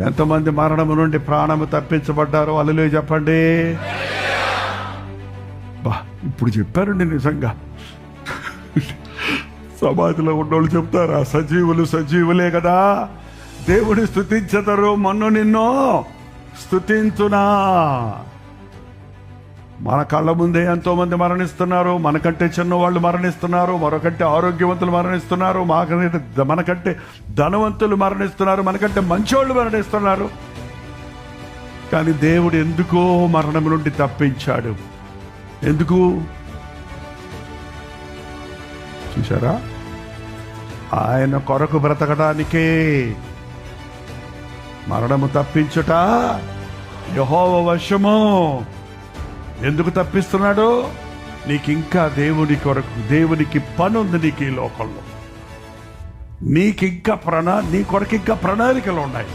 ఎంతమంది మరణము నుండి ప్రాణము తప్పించబడ్డారో హల్లెలూయా చెప్పండి. బా ఇప్పుడు చెప్పారండి నిజంగా. సమాధిలో ఉన్నోళ్ళు చెప్తారా? సజీవులు సజీవులే కదా, దేవుని స్తుతించదరు, మన్ను నిన్నో స్తుతించునా. మన కళ్ళ ముందే ఎంతో మంది మరణిస్తున్నారు. మనకంటే చిన్నవాళ్ళు మరణిస్తున్నారు, మరొకంటే ఆరోగ్యవంతులు మరణిస్తున్నారు, మనకంటే ధనవంతులు మరణిస్తున్నారు, మనకంటే మంచోళ్ళు మరణిస్తున్నారు. కానీ దేవుడు ఎందుకో మరణం నుండి తప్పించాడు. ఎందుకు చూసారా? ఆయన కొరకు బ్రతకడానికే. మరణము తప్పించుట యెహోవా వశము. ఎందుకు తప్పిస్తున్నాడు? నీకింకా దేవుని కొరకు, దేవునికి పని ఉంది నీకు ఈ లోకంలో. నీకింకా నీ కొరకు ఇంకా ప్రణాళికలు ఉన్నాయి.